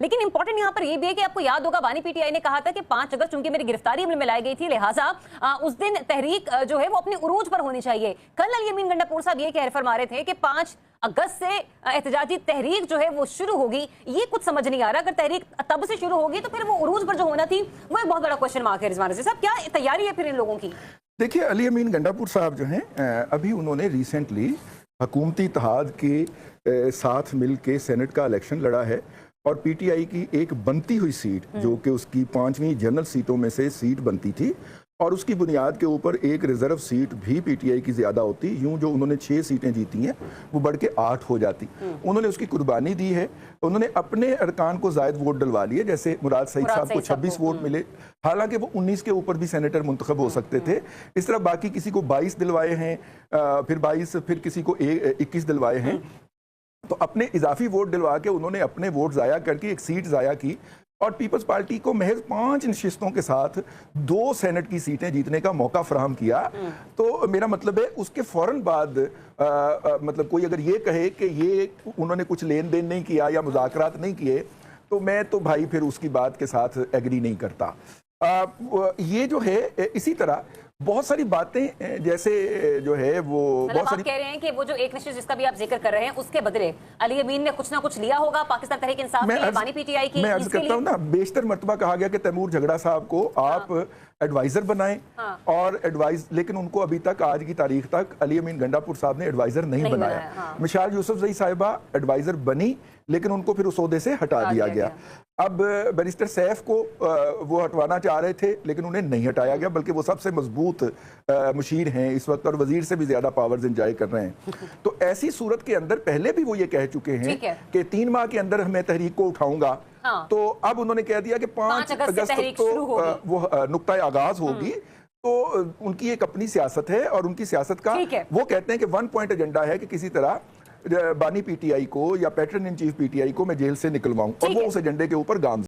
लेकिन इंपॉर्टेंट यहाँ पर ये भी है कि आपको याद होगा बानी पीटीआई ने कहा था कि 5 अगस्त चूंकि मेरी गिरफ्तारी अमल में लाई गई थी, लिहाजा उस दिन तहरीक जो है वो अपनी उरूज पर होनी चाहिए। कल अली अमीन गंडापुर साहब ये कह फरमा रहे थे कि 5 अगस्त से एहतजाजी तहरीक जो है वो शुरू होगी। ये कुछ समझ नहीं आ रहा, अगर तहरीक तब से शुरू होगी तो फिर वो उरूज पर जो होना थी वो एक बहुत बड़ा क्वेश्चन मार्क है। रिजवान रज़ी साहब, क्या तैयारी है फिर इन लोगों की? देखिए, अली अमीन गंडापुर साहब जो हैं, अभी उन्होंने रिसेंटली हुकूमती इत्तेहाद के साथ मिल के सेनेट का इलेक्शन लड़ा है और पीटीआई की एक बनती हुई सीट जो कि उसकी 5वीं जनरल सीटों में से सीट बनती थी और उसकी बुनियाद के ऊपर एक रिजर्व सीट भी पीटीआई की ज्यादा होती, यूं जो उन्होंने 6 सीटें जीती हैं वो बढ़ के 8 हो जाती। उन्होंने उसकी कुर्बानी दी है, उन्होंने अपने अरकान को जायद वोट डलवा लिए, जैसे मुराद सईद साहब को 26 वोट मिले, हालांकि वो 19 के ऊपर भी सेनेटर मुंतखब हो सकते थे। इस तरह बाकी किसी को 22 दिलवाए हैं, फिर 22, फिर किसी को 21 दिलवाए हैं। तो अपने इजाफी वोट दिलवा के उन्होंने अपने वोट जाया करके एक सीट जाया की और पीपल्स पार्टी को महज 5 नशिस्तों के साथ 2 सेनेट की सीटें जीतने का मौका फराहम किया। तो मेरा मतलब है उसके फौरन बाद मतलब कोई अगर ये कहे कि ये उन्होंने कुछ लेन देन नहीं किया या मुज़ाकरात नहीं किए तो मैं तो भाई फिर उसकी बात के साथ एग्री नहीं करता। ये जो है इसी तरह बहुत सारी बातें जैसे जो है वो बहुत सारी कह रहे हैं कि वो जो एक निश्चित जिसका भी आप जिक्र कर रहे हैं उसके बदले अली अमीन ने कुछ ना कुछ लिया होगा पाकिस्तान तहरीक इंसाफ की, बानी पीटीआई की। मैं अर्ज करता हूं ना, बेशतर मर्तबा कहा गया कि तैमूर झगड़ा साहब को आप एडवाइजर बनाएं और एडवाइज, लेकिन उनको अभी तक आज की तारीख तक अली अमीन गंडापुर साहब ने एडवाइजर नहीं बनाया। मिसाल यूसुफजई साहिबा एडवाइजर बनी लेकिन उनको फिर उस ओहदे से हटा दिया गया। अब बैरिस्टर सैफ को वो हटवाना चाह रहे थे लेकिन उन्हें नहीं हटाया गया, बल्कि वो सबसे मजबूत मुशीर हैं इस वक्त और वजीर से भी ज्यादा पावर्स एंजॉय कर रहे हैं। तो ऐसी सूरत के अंदर पहले भी वो ये कह चुके हैं कि 3 माह के अंदर मैं तहरीक को उठाऊंगा। तो अब उन्होंने कह दिया कि 5 अगस्त तो वो नुक्ता आगाज होगी। तो उनकी एक अपनी सियासत है और उनकी सियासत का वो कहते हैं कि 1 पॉइंट एजेंडा है कि किसी तरह बानी पीटीआई को या पैटर्न इन चीफ पीटीआई को मैं जेल से निकलवाऊं और वो उस एजेंडे के ऊपर गामज़